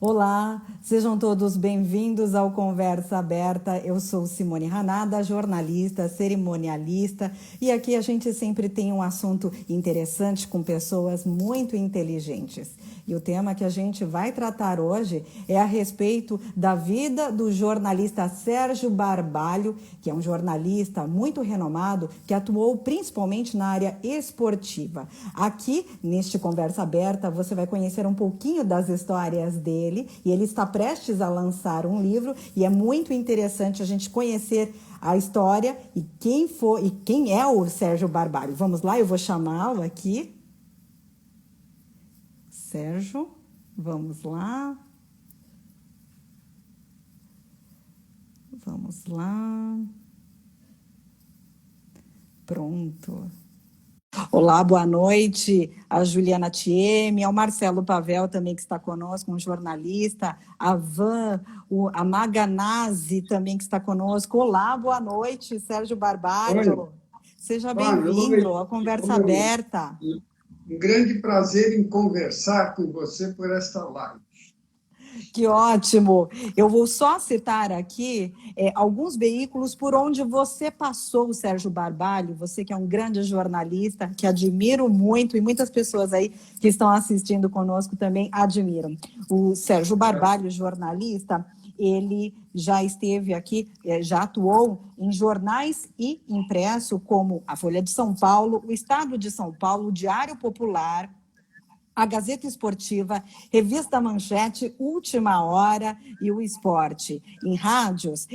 Olá, sejam todos bem-vindos ao Conversa Aberta. Eu sou Simone Hanada, jornalista, cerimonialista, e aqui a gente sempre tem um assunto interessante com pessoas muito inteligentes. E o tema que a gente vai tratar hoje é a respeito da vida do jornalista Sérgio Barbalho, que é um jornalista muito renomado, que atuou principalmente na área esportiva. Aqui, neste Conversa Aberta, você vai conhecer um pouquinho das histórias dele, e ele está prestes a lançar um livro, e é muito interessante a gente conhecer a história e quem é o Sérgio Barbalho. Vamos lá, eu vou chamá-lo aqui. Sérgio, vamos lá. Vamos lá. Pronto. Olá, boa noite. A Juliana Thieme, ao Marcelo Pavel também que está conosco, um jornalista, a Van, a Maganazzi também que está conosco. Olá, boa noite, Sérgio Barbalho. Oi, Seja boa bem-vindo noite. à Conversa Oi. Aberta. Um grande prazer em conversar com você por esta live. Que ótimo! Eu vou só citar aqui alguns veículos por onde você passou, Sérgio Barbalho, você que é um grande jornalista, que admiro muito, e muitas pessoas aí que estão assistindo conosco também admiram. O Sérgio Barbalho, jornalista, ele já esteve aqui, já atuou em jornais e impresso como a Folha de São Paulo, o Estado de São Paulo, o Diário Popular, a Gazeta Esportiva, Revista Manchete, Última Hora e o Esporte. Em rádios,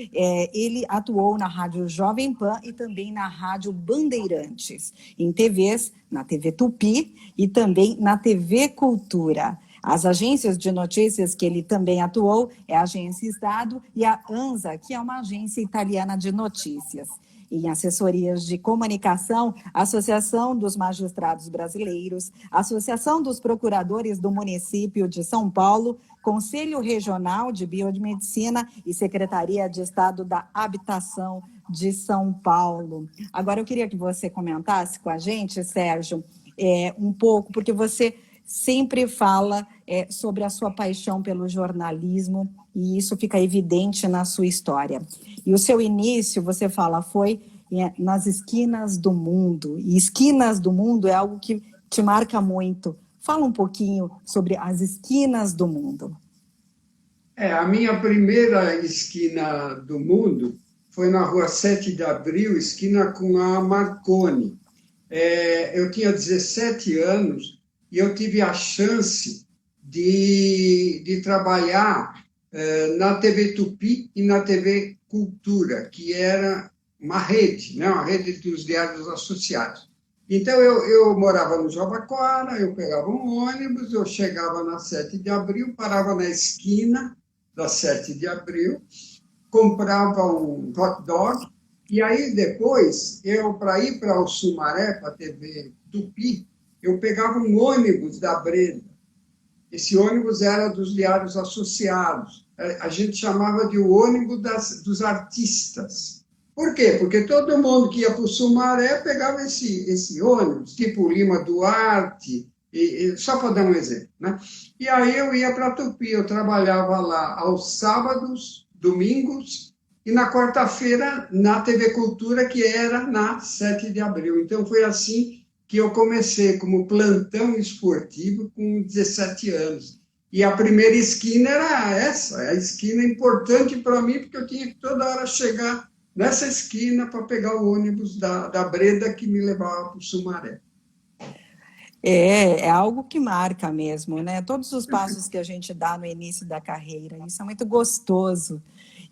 ele atuou na Rádio Jovem Pan e também na Rádio Bandeirantes. Em TVs, na TV Tupi e também na TV Cultura. As agências de notícias que ele também atuou é a Agência Estado e a ANSA, que é uma agência italiana de notícias. Em assessorias de comunicação, Associação dos Magistrados Brasileiros, Associação dos Procuradores do Município de São Paulo, Conselho Regional de Biomedicina e Secretaria de Estado da Habitação de São Paulo. Agora, eu queria que você comentasse com a gente, Sérgio, um pouco, porque você sempre fala sobre a sua paixão pelo jornalismo, e isso fica evidente na sua história. E o seu início, você fala, foi nas esquinas do mundo. E esquinas do mundo é algo que te marca muito. Fala um pouquinho sobre as esquinas do mundo. A minha primeira esquina do mundo foi na rua 7 de Abril, esquina com a Marconi. Eu tinha 17 anos e eu tive a chance de trabalhar na TV Tupi e na TV Cultura, que era uma rede, né? Uma rede dos diários associados. Então, eu morava no Jabaquara, eu pegava um ônibus, eu chegava na 7 de Abril, parava na esquina da 7 de Abril, comprava um hot dog, e aí depois, para ir para o Sumaré, para a TV Tupi, eu pegava um ônibus da Breda. Esse ônibus era dos diários associados. A gente chamava de o ônibus dos artistas. Por quê? Porque todo mundo que ia para o Sumaré pegava esse ônibus, tipo Lima Duarte, só para dar um exemplo, né? E aí eu ia para a Tupi, eu trabalhava lá aos sábados, domingos, e na quarta-feira na TV Cultura, que era na 7 de Abril. Então foi assim que eu comecei como plantão esportivo com 17 anos. E a primeira esquina era essa, a esquina importante para mim, porque eu tinha que toda hora chegar nessa esquina para pegar o ônibus da Breda que me levava para o Sumaré. É algo que marca mesmo, né? Todos os passos que a gente dá no início da carreira, isso é muito gostoso.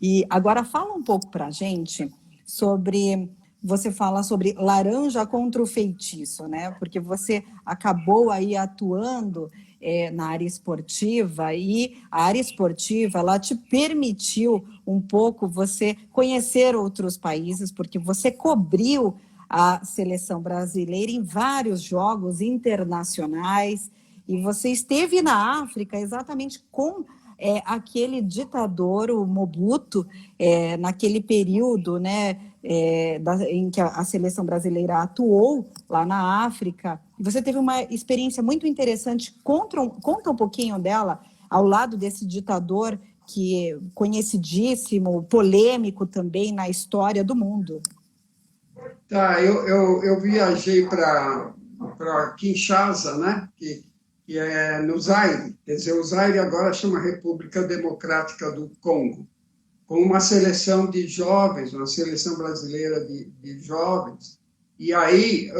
E agora fala um pouco para a gente sobre... Você fala sobre laranja contra o feitiço, né? Porque você acabou aí atuando na área esportiva, e a área esportiva, ela te permitiu um pouco você conhecer outros países, porque você cobriu a seleção brasileira em vários jogos internacionais, e você esteve na África exatamente com aquele ditador, o Mobutu, naquele período, né, em que a seleção brasileira atuou lá na África. Você teve uma experiência muito interessante. Conta um pouquinho dela, ao lado desse ditador que é conhecidíssimo, polêmico também na história do mundo. Tá, eu viajei para Kinshasa, né? Que é no Zaire. Quer dizer, o Zaire agora chama República Democrática do Congo, com uma seleção de jovens, uma seleção brasileira de jovens. E aí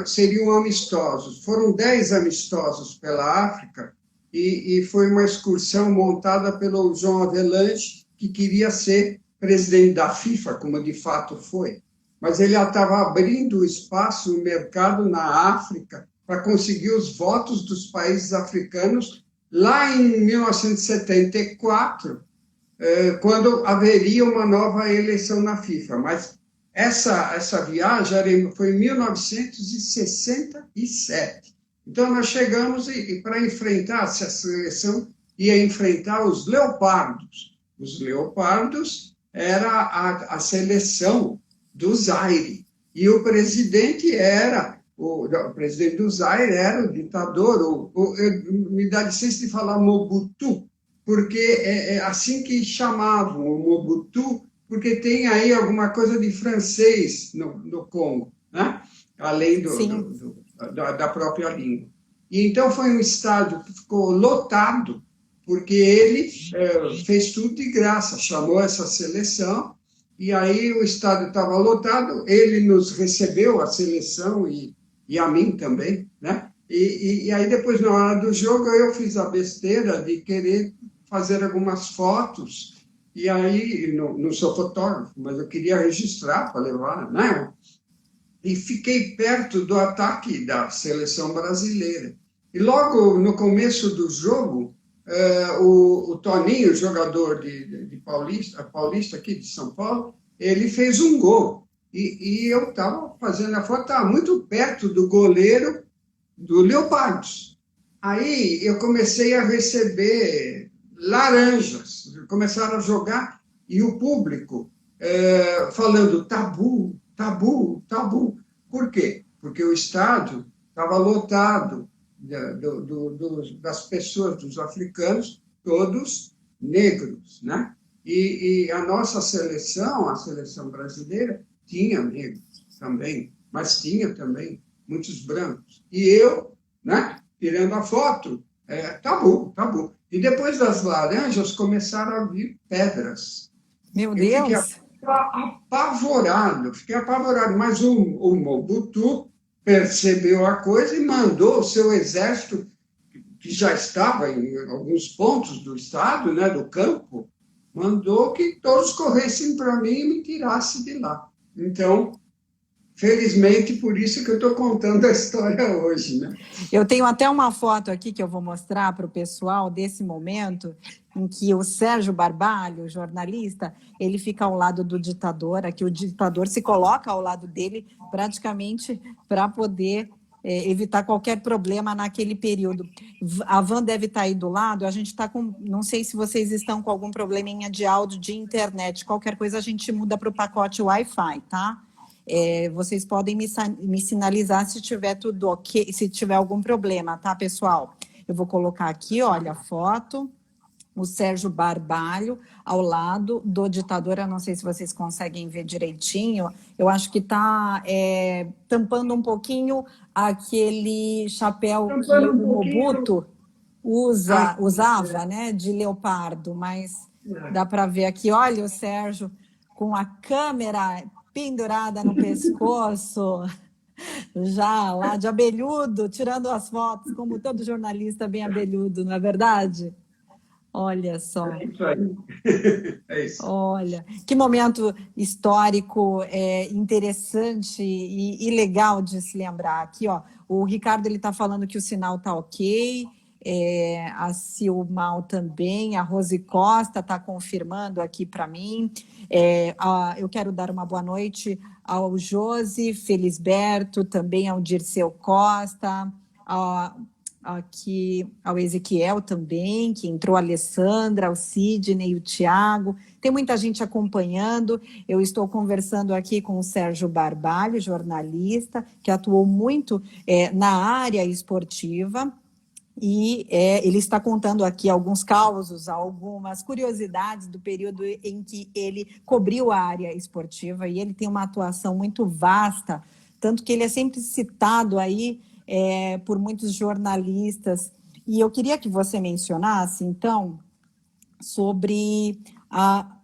seriam amistosos. Foram 10 amistosos pela África e foi uma excursão montada pelo Jean Avelange, que queria ser presidente da FIFA, como de fato foi. Mas ele estava abrindo espaço, o mercado na África, para conseguir os votos dos países africanos lá em 1974, quando haveria uma nova eleição na FIFA. Mas essa viagem foi em 1967. Então, nós chegamos e para enfrentar, essa seleção ia enfrentar os leopardos. Os leopardos era a seleção do Zaire. E o presidente o presidente do Zaire era o ditador, me dá licença de falar Mobutu, porque é assim que chamavam o Mobutu, porque tem aí alguma coisa de francês no Congo, né? Além da própria língua. E então foi um estádio que ficou lotado, porque ele fez tudo de graça, chamou essa seleção, e aí o estádio estava lotado, ele nos recebeu, a seleção, e a mim também, né? E aí depois, na hora do jogo, eu fiz a besteira de querer fazer algumas fotos, e aí, não sou fotógrafo, mas eu queria registrar para levar, né? E fiquei perto do ataque da seleção brasileira. E logo no começo do jogo, o Toninho, jogador de Paulista aqui de São Paulo, ele fez um gol. E eu estava fazendo a foto, estava muito perto do goleiro do Leopardos. Aí eu comecei a receber laranjas, começaram a jogar, e o público falando tabu, tabu, tabu. Por quê? Porque o estádio estava lotado das pessoas, dos africanos, todos negros, né? E a nossa seleção, a seleção brasileira, tinha negros também, mas tinha também muitos brancos. E eu, né, tirando a foto, tabu, tabu. E depois das laranjas começaram a vir pedras. Meu Deus! Fiquei apavorado, mas o Mobutu percebeu a coisa e mandou o seu exército, que já estava em alguns pontos do estado, né, do campo, mandou que todos corressem para mim e me tirassem de lá. Então, felizmente, por isso que eu estou contando a história hoje, né? Eu tenho até uma foto aqui que eu vou mostrar para o pessoal desse momento em que o Sérgio Barbalho, jornalista, ele fica ao lado do ditador, aqui o ditador se coloca ao lado dele praticamente para poder evitar qualquer problema naquele período. A Van deve estar aí do lado, a gente está com, não sei se vocês estão com algum probleminha de áudio de internet, qualquer coisa a gente muda para o pacote Wi-Fi, tá? Vocês podem me sinalizar se tiver tudo ok, se tiver algum problema, tá, pessoal? Eu vou colocar aqui, olha, a foto, o Sérgio Barbalho ao lado do ditador. Eu não sei se vocês conseguem ver direitinho, eu acho que está tampando um pouquinho aquele chapéu que o Mobutu usava, né, de leopardo, mas dá para ver aqui, olha o Sérgio com a câmera pendurada no pescoço, já lá de abelhudo, tirando as fotos, como todo jornalista bem abelhudo, não é verdade? Olha só. É isso aí. É isso. Olha, que momento histórico interessante e legal de se lembrar. Aqui, ó, o Ricardo ele está falando que o sinal está ok, a Silmal também, a Rose Costa está confirmando aqui para mim. Eu quero dar uma boa noite ao Josi Felisberto, também ao Dirceu Costa, aqui ao Ezequiel também, que entrou, a Alessandra, o Sidney, o Tiago. Tem muita gente acompanhando. Eu estou conversando aqui com o Sérgio Barbalho, jornalista, que atuou muito na área esportiva. E ele está contando aqui alguns causos, algumas curiosidades do período em que ele cobriu a área esportiva, e ele tem uma atuação muito vasta, tanto que ele é sempre citado aí por muitos jornalistas. E eu queria que você mencionasse, então, sobre a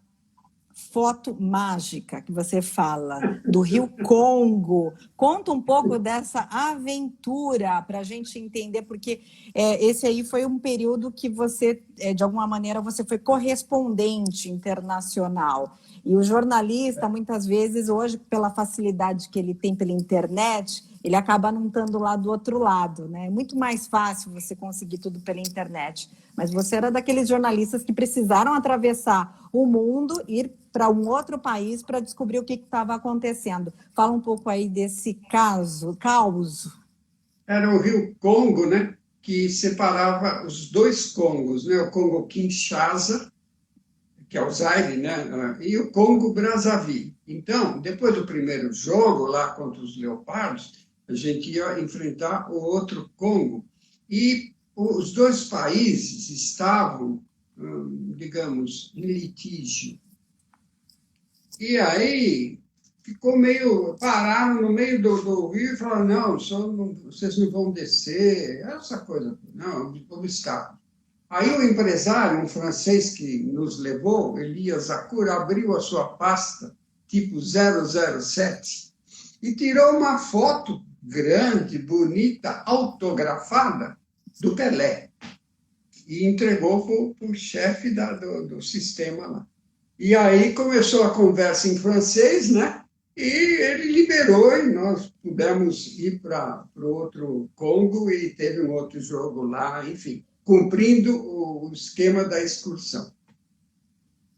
foto mágica que você fala, do Rio Congo. Conta um pouco dessa aventura para a gente entender, porque esse aí foi um período que você, de alguma maneira, você foi correspondente internacional. E o jornalista, muitas vezes, hoje, pela facilidade que ele tem pela internet, ele acaba não estando lá do outro lado, né? É muito mais fácil você conseguir tudo pela internet. Mas você era daqueles jornalistas que precisaram atravessar o mundo, ir para um outro país para descobrir o que estava acontecendo. Fala um pouco aí desse caos. Era o rio Congo, né, que separava os dois Congos, né, o Congo Kinshasa, que é o Zaire, né, e o Congo Brazzaville. Então, depois do primeiro jogo, lá contra os Leopardos, a gente ia enfrentar o outro Congo. E os dois países estavam, digamos, em litígio. E aí ficou meio, pararam no meio do rio e falaram, não, vocês não vão descer, essa coisa, não, obstáculo. Aí o empresário, um francês que nos levou, Elias Acura, abriu a sua pasta, tipo 007, e tirou uma foto grande, bonita, autografada, do Pelé, e entregou para o chefe do sistema lá. E aí começou a conversa em francês, né? E ele liberou e nós pudemos ir para o outro Congo e teve um outro jogo lá, enfim, cumprindo o esquema da excursão.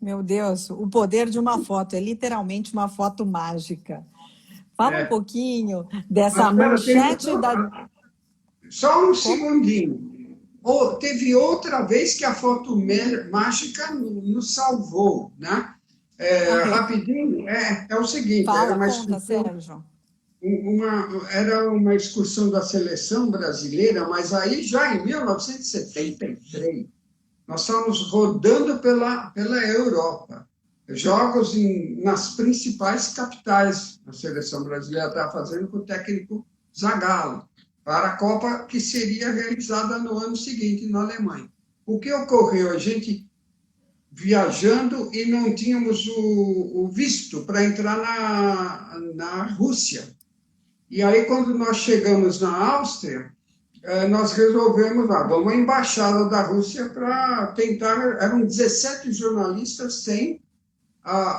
Meu Deus, o poder de uma foto, é literalmente uma foto mágica. Fala um pouquinho dessa manchete da... Só um segundinho. Teve outra vez que a foto mágica nos salvou, né? Rapidinho, é o seguinte, Fala, conta, Sérgio. Era uma excursão da seleção brasileira, mas aí já em 1973, nós estávamos rodando pela Europa, jogos nas principais capitais. A seleção brasileira estava fazendo com o técnico Zagallo, para a Copa que seria realizada no ano seguinte, na Alemanha. O que ocorreu? A gente viajando e não tínhamos o visto para entrar na Rússia. E aí, quando nós chegamos na Áustria, nós resolvemos, vamos à embaixada da Rússia para tentar... Eram 17 jornalistas sem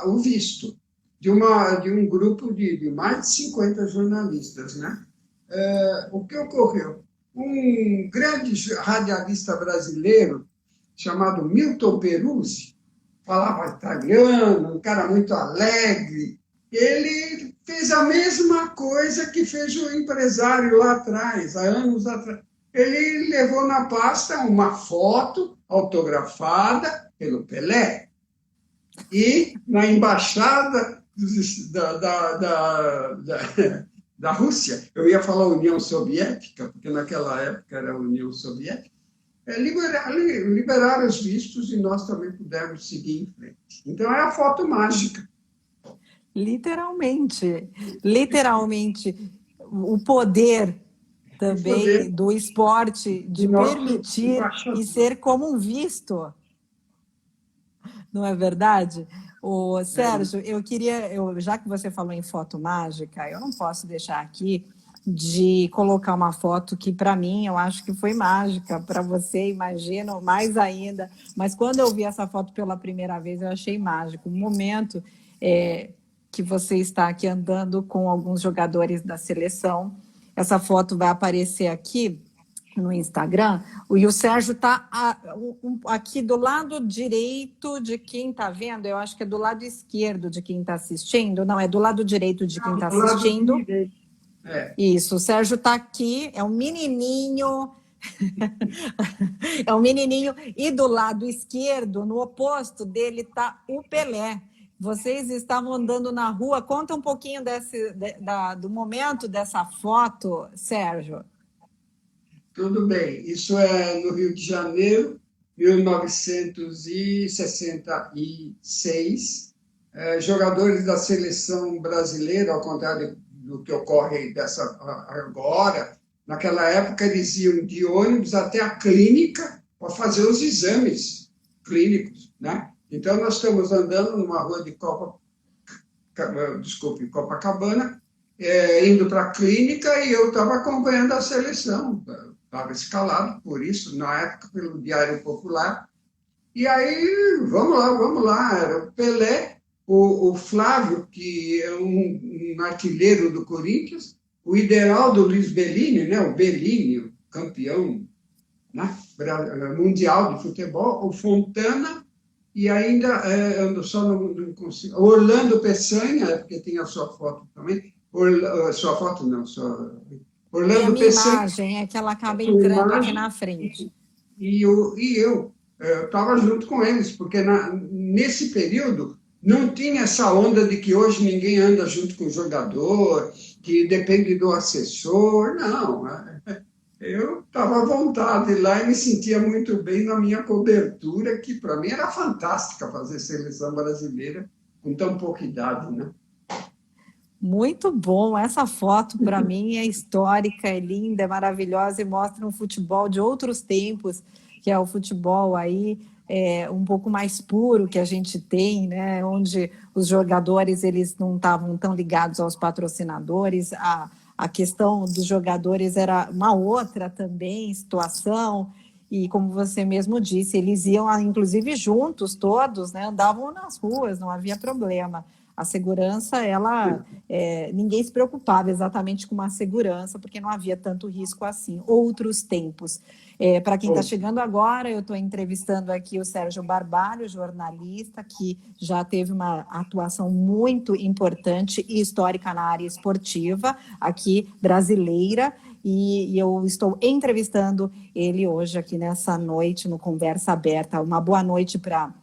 o visto, de um grupo de mais de 50 jornalistas, né? O que ocorreu? Um grande radialista brasileiro, chamado Milton Peruzzi, falava italiano, um cara muito alegre. Ele fez a mesma coisa que fez o empresário lá atrás, há anos atrás. Ele levou na pasta uma foto autografada pelo Pelé. E na embaixada da Rússia, eu ia falar União Soviética, porque naquela época era a União Soviética, liberaram os vistos e nós também pudemos seguir em frente. Então, é a foto mágica. Literalmente, o poder também do esporte de permitir e ser como um visto. Não é verdade? Sérgio, eu queria, já que você falou em foto mágica, eu não posso deixar aqui de colocar uma foto que, para mim, eu acho que foi mágica, para você, imagino, mais ainda. Mas quando eu vi essa foto pela primeira vez, eu achei mágico. Um momento que você está aqui andando com alguns jogadores da seleção. Essa foto vai aparecer aqui no Instagram, e o Sérgio está aqui do lado direito de quem está vendo, eu acho que é do lado esquerdo de quem está assistindo, não, é do lado direito de quem está assistindo. Isso, o Sérgio está aqui, é um menininho, e do lado esquerdo, no oposto dele, está o Pelé. Vocês estavam andando na rua, conta um pouquinho do momento dessa foto, Sérgio. tudo bem. Isso é no Rio de Janeiro, 1966. Jogadores da seleção brasileira, ao contrário do que ocorre agora, naquela época eles iam de ônibus até a clínica para fazer os exames clínicos, né? Então, nós estamos andando numa rua de Copacabana, indo para a clínica e eu estava acompanhando a seleção. Estava escalado por isso, na época, pelo Diário Popular. E aí, vamos lá. Era o Pelé, o Flávio, que é um artilheiro do Corinthians, o Ideraldo Luiz Bellini, né, o Bellini, o campeão, né, mundial de futebol, o Fontana, e ainda, eu só não consigo, Orlando Peçanha, porque tem a sua foto também, sua foto não, Tem a Orlando minha Peçanha, imagem, é que ela a acaba sua entrando aqui imagem, na frente. eu estava junto com eles, porque nesse período não tinha essa onda de que hoje ninguém anda junto com o jogador, que depende do assessor, não. Eu estava à vontade lá e me sentia muito bem na minha cobertura, que para mim era fantástica fazer seleção brasileira com tão pouca idade, né? Muito bom. Essa foto, para mim, é histórica, é linda, é maravilhosa e mostra um futebol de outros tempos, que é o futebol aí um pouco mais puro que a gente tem, né? Onde os jogadores eles não estavam tão ligados aos patrocinadores, a questão dos jogadores era uma outra também situação. E como você mesmo disse, eles iam, inclusive, juntos, todos, né? Andavam nas ruas, não havia problema. A segurança, ninguém se preocupava exatamente com a segurança, porque não havia tanto risco assim. Outros tempos. Para quem está chegando agora, eu estou entrevistando aqui o Sérgio Barbalho, jornalista, que já teve uma atuação muito importante e histórica na área esportiva, aqui brasileira, e eu estou entrevistando ele hoje aqui nessa noite, no Conversa Aberta. Uma boa noite para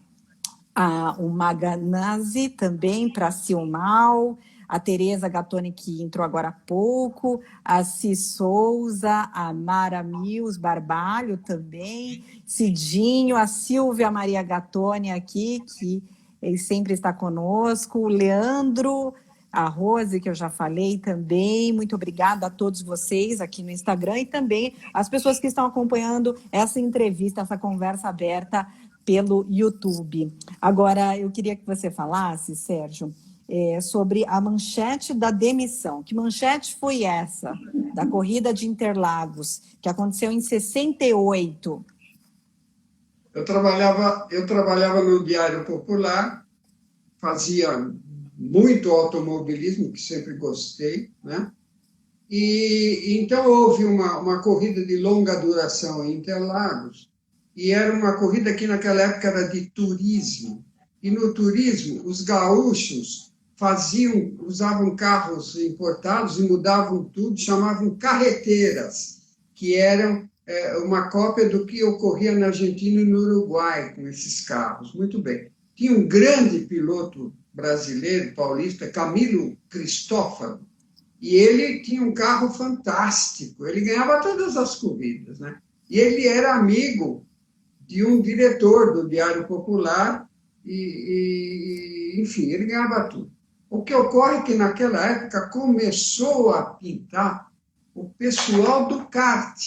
o Maganazzi, também para a Silmal, a Tereza Gattoni, que entrou agora há pouco, a Cis Souza, a Mara Mills Barbalho também, Cidinho, a Silvia Maria Gattoni aqui, que ele sempre está conosco, o Leandro, a Rose, que eu já falei também. Muito obrigada a todos vocês aqui no Instagram e também as pessoas que estão acompanhando essa entrevista, essa conversa aberta pelo YouTube. Agora, eu queria que você falasse, Sérgio, sobre a manchete da demissão. Que manchete foi essa, da corrida de Interlagos, que aconteceu em 68? Eu trabalhava no Diário Popular, fazia muito automobilismo, que sempre gostei, né? E então houve uma corrida de longa duração em Interlagos, e era uma corrida que naquela época era de turismo. E no turismo, os gaúchos usavam carros importados e mudavam tudo, chamavam carreteiras, que eram uma cópia do que ocorria na Argentina e no Uruguai com esses carros. Muito bem. Tinha um grande piloto brasileiro, paulista, Camilo Cristófaro, e ele tinha um carro fantástico, ele ganhava todas as corridas, né? E ele era amigo de um diretor do Diário Popular, enfim, ele ganhava tudo. O que ocorre é que naquela época começou a pintar o pessoal do kart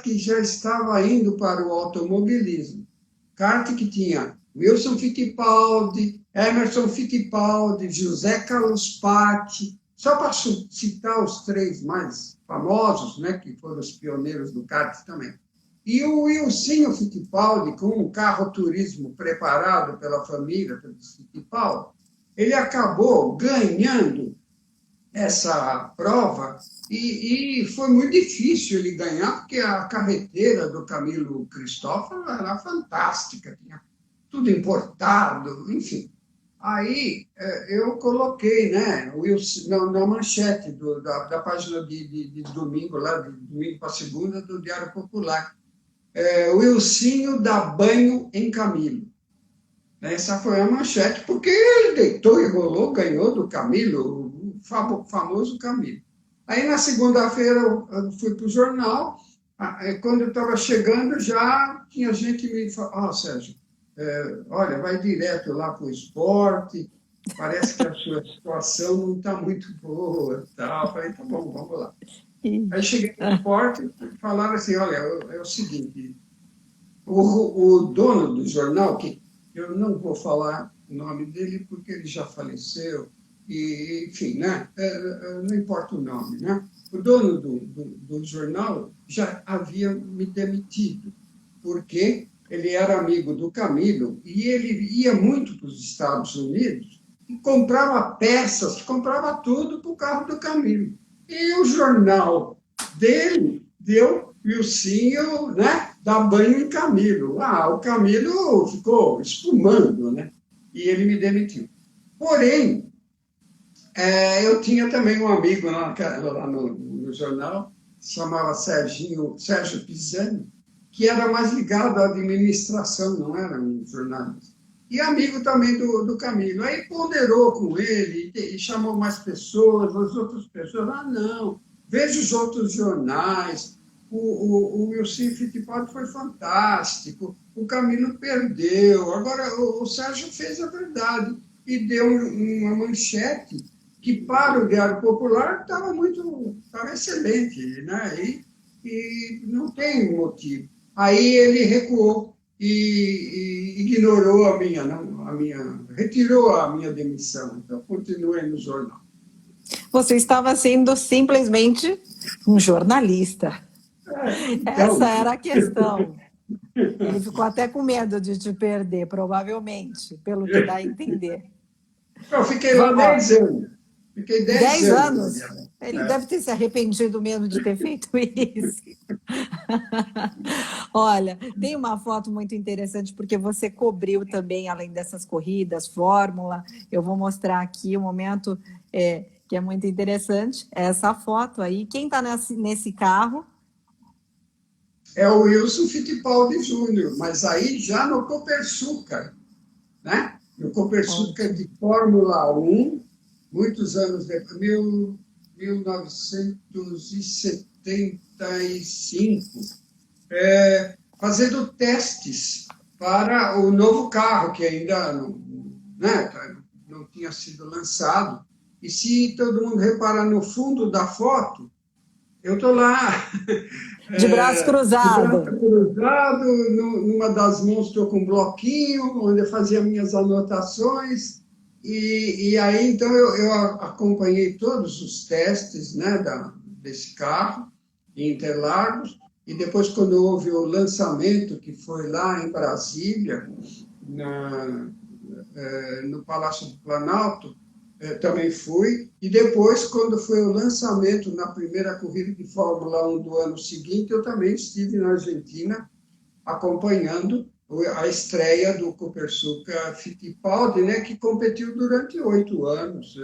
que já estava indo para o automobilismo. Kart que tinha Wilson Fittipaldi, Emerson Fittipaldi, José Carlos Patti, só para citar os três mais famosos, né, que foram os pioneiros do kart também. E o Wilsinho Fittipaldi, com um carro turismo preparado pela família, pelos Fittipaldi, ele acabou ganhando essa prova e foi muito difícil ele ganhar, porque a carreteira do Camilo Cristófaro era fantástica, tinha tudo importado, enfim. Aí eu coloquei, né, na manchete da página de domingo, lá de domingo para segunda, do Diário Popular, o Wilsinho dá banho em Camilo. Essa foi a manchete, porque ele deitou e rolou, ganhou do Camilo, o famoso Camilo. Aí, na segunda-feira, eu fui para o jornal. Quando eu estava chegando, já tinha gente me falando: Sérgio, olha, vai direto lá para o esporte, parece que a sua situação não está muito boa. Tal. Eu falei: tá bom, vamos lá. Aí cheguei no esporte e falaram assim: olha, é o seguinte, o dono do jornal, que eu não vou falar o nome dele porque ele já faleceu, e, enfim, né? Não importa o nome, né? O dono do jornal já havia me demitido, porque ele era amigo do Camilo e ele ia muito para os Estados Unidos e comprava peças, comprava tudo para o carro do Camilo. E o jornal dele deu Wilsinho, né, dar banho em Camilo. O Camilo ficou espumando, né? E ele me demitiu. Porém, eu tinha também um amigo lá no jornal, se chamava Sérgio Pisani, que era mais ligado à administração, não era um jornalista. E amigo também do Camilo. Aí ponderou com ele e chamou mais pessoas, as outras pessoas, não, veja os outros jornais, o Wilson Fittipaldi foi fantástico, o Camilo perdeu, agora o Sérgio fez a verdade e deu uma manchete que para o Diário Popular estava excelente, né? E não tem motivo. Aí ele recuou e ignorou retirou a minha demissão. Então, continuei no jornal. Você estava sendo simplesmente um jornalista. Então... Essa era a questão. Ele ficou até com medo de te perder, provavelmente, pelo que dá a entender. Eu fiquei lá 10 anos. Fiquei 10 anos. Ele deve ter se arrependido mesmo de ter feito isso. Olha, tem uma foto muito interessante, porque você cobriu também, além dessas corridas, Fórmula. Eu vou mostrar aqui um momento que é muito interessante, essa foto aí. Quem está nesse carro? É o Wilson Fittipaldi Júnior, mas aí já no Copersucar, né? No Copersucar de Fórmula 1, muitos anos depois, 1975, fazendo testes para o novo carro, que ainda não tinha sido lançado. E se todo mundo reparar no fundo da foto, eu estou lá... De braço cruzado. De braço cruzado, numa das mãos estou com um bloquinho, onde eu fazia minhas anotações. E aí, então, eu acompanhei todos os testes, né, desse carro em Interlagos. E depois, quando houve o lançamento, que foi lá em Brasília, no Palácio do Planalto, também fui. E depois, quando foi o lançamento na primeira corrida de Fórmula 1 do ano seguinte, eu também estive na Argentina acompanhando a estreia do Copersucar Fittipaldi, né, que competiu durante 8 anos,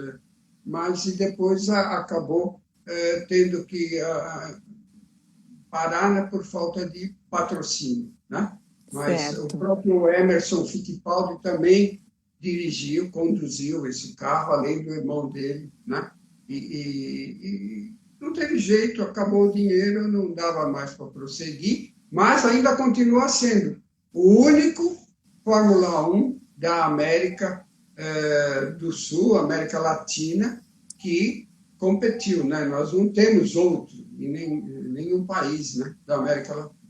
mas depois acabou tendo que parar, né, por falta de patrocínio, né? Mas certo. O próprio Emerson Fittipaldi também conduziu esse carro, além do irmão dele, né? E não teve jeito, acabou o dinheiro, não dava mais para prosseguir, mas ainda continua sendo o único Fórmula 1 da América do Sul, América Latina, que competiu, né? Nós não temos outro em nenhum país, né, da América Latina.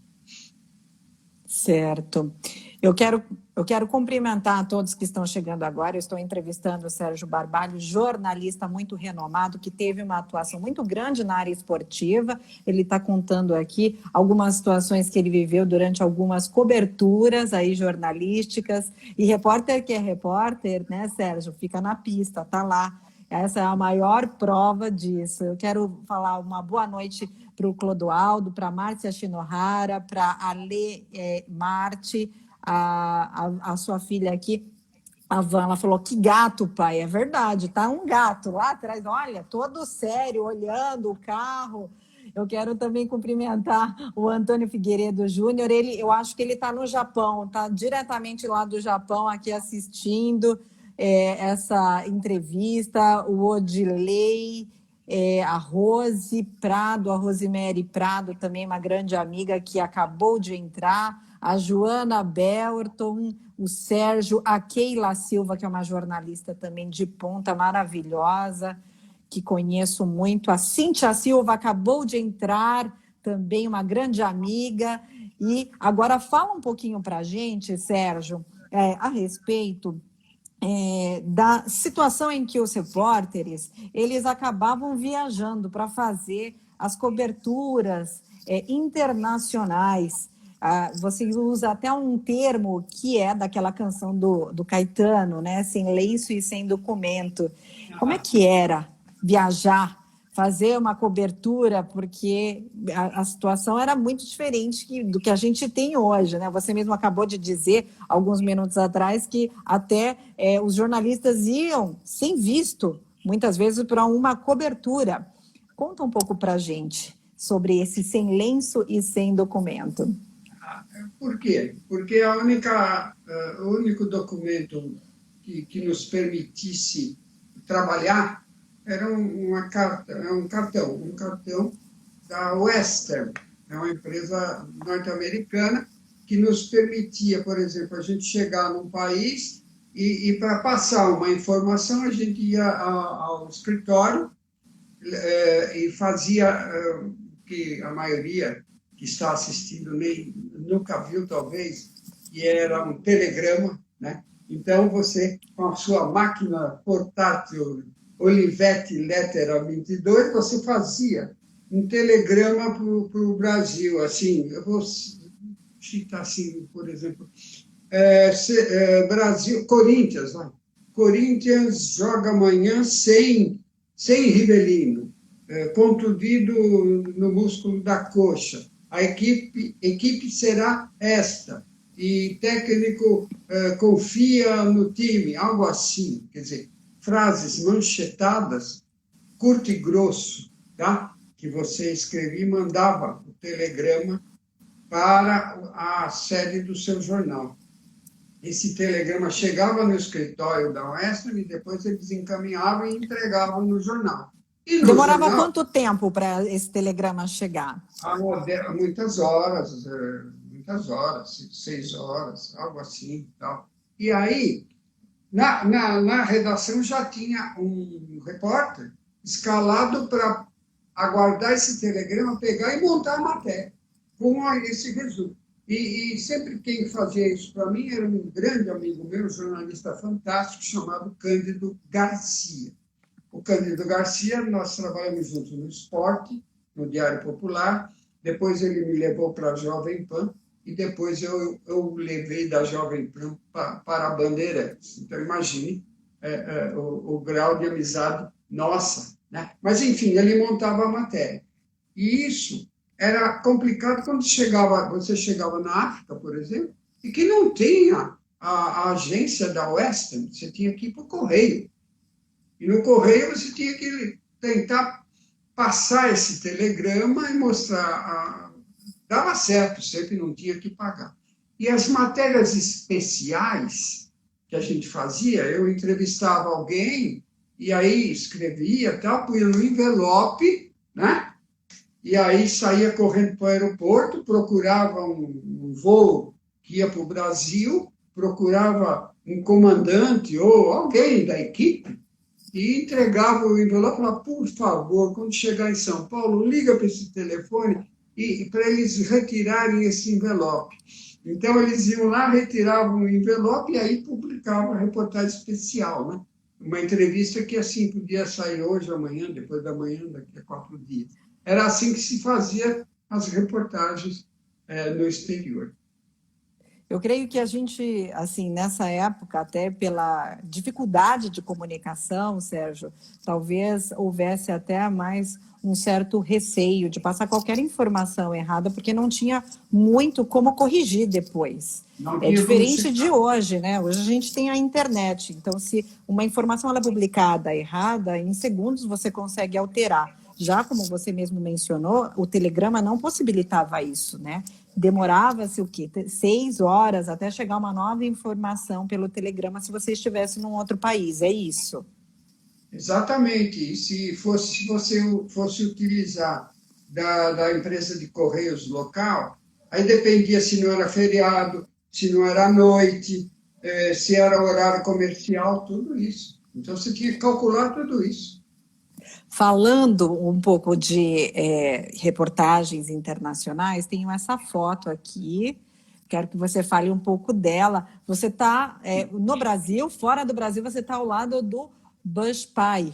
Certo. Eu quero cumprimentar todos que estão chegando agora. Eu estou entrevistando o Sérgio Barbalho, jornalista muito renomado, que teve uma atuação muito grande na área esportiva. Ele está contando aqui algumas situações que ele viveu durante algumas coberturas aí jornalísticas. E repórter que é repórter, né, Sérgio, fica na pista, está lá. Essa é a maior prova disso. Eu quero falar uma boa noite para o Clodoaldo, para a Márcia Shinohara, para a Lê Marte, a sua filha aqui, a Van. Ela falou: que gato, pai. É verdade, tá um gato lá atrás, olha, todo sério, olhando o carro. Eu quero também cumprimentar o Antônio Figueiredo Júnior. Eu acho que ele está no Japão, está diretamente lá do Japão, aqui assistindo essa entrevista. O Odilei a Rose Prado, a Rosemary Prado, também uma grande amiga que acabou de entrar, a Joana Belton, o Sérgio, a Keila Silva, que é uma jornalista também de ponta maravilhosa, que conheço muito, a Cíntia Silva acabou de entrar, também uma grande amiga. E agora fala um pouquinho para a gente, Sérgio, a respeito da situação em que os repórteres eles acabavam viajando para fazer as coberturas internacionais. Você usa até um termo que é daquela canção do Caetano, né? Sem lenço e sem documento. Como é que era viajar, fazer uma cobertura, porque a situação era muito diferente do que a gente tem hoje, né? Você mesmo acabou de dizer, alguns minutos atrás, que até os jornalistas iam sem visto, muitas vezes, para uma cobertura. Conta um pouco para a gente sobre esse sem lenço e sem documento. Por quê? Porque o único documento que nos permitisse trabalhar era um cartão da Western, é uma empresa norte-americana que nos permitia, por exemplo, a gente chegar num país e para passar uma informação a gente ia ao escritório e fazia que a maioria que está assistindo nem nunca viu, talvez, que era um telegrama, né? Então, você, com a sua máquina portátil Olivetti Lettera 22, você fazia um telegrama para o Brasil. Assim, eu vou citar assim, por exemplo, Brasil, Corinthians. Vai. Corinthians joga amanhã sem Rivelino, contundido no músculo da coxa. A equipe será esta. E técnico confia no time, algo assim. Quer dizer, frases manchetadas, curto e grosso, tá? Que você escrevia e mandava o telegrama para a sede do seu jornal. Esse telegrama chegava no escritório da Western e depois eles encaminhavam e entregavam no jornal. Demorava quanto tempo para esse telegrama chegar? Muitas horas, 6 horas, algo assim. Tal. E aí, na redação já tinha um repórter escalado para aguardar esse telegrama, pegar e montar a matéria com esse resumo. E sempre quem fazia isso para mim era um grande amigo meu, um jornalista fantástico, chamado Cândido Garcia. O Cândido Garcia, nós trabalhamos juntos no Esporte, no Diário Popular, depois ele me levou para a Jovem Pan, e depois eu levei da Jovem Pan para a Bandeirantes. Então, imagine o grau de amizade nossa. Né? Mas, enfim, ele montava a matéria. E isso era complicado quando você chegava na África, por exemplo, e que não tinha a agência da Western, você tinha que ir para o Correio. E no Correio você tinha que tentar passar esse telegrama e mostrar. Dava certo, sempre não tinha que pagar. E as matérias especiais que a gente fazia, eu entrevistava alguém e aí escrevia, tal, punha no envelope, né? E aí saía correndo para o aeroporto, procurava um voo que ia para o Brasil, procurava um comandante ou alguém da equipe e entregava o envelope e falava, por favor, quando chegar em São Paulo, liga para esse telefone e para eles retirarem esse envelope. Então, eles iam lá, retiravam o envelope e aí publicavam a reportagem especial, né? Uma entrevista que, assim, podia sair hoje, amanhã, depois da manhã, daqui a 4 dias. Era assim que se fazia as reportagens no exterior. Eu creio que a gente, assim, nessa época, até pela dificuldade de comunicação, Sérgio, talvez houvesse até mais um certo receio de passar qualquer informação errada, porque não tinha muito como corrigir depois. É diferente de hoje, né? Hoje a gente tem a internet, então se uma informação ela é publicada errada, em segundos você consegue alterar. Já como você mesmo mencionou, o telegrama não possibilitava isso, né? Demorava-se o quê? 6 horas até chegar uma nova informação pelo telegrama se você estivesse num outro país, é isso? Exatamente. E se você fosse utilizar da empresa de correios local, aí dependia se não era feriado, se não era noite, se era horário comercial, tudo isso. Então você tinha que calcular tudo isso. Falando um pouco de reportagens internacionais, tenho essa foto aqui. Quero que você fale um pouco dela. Você está no Brasil, fora do Brasil, você está ao lado do Bush pai,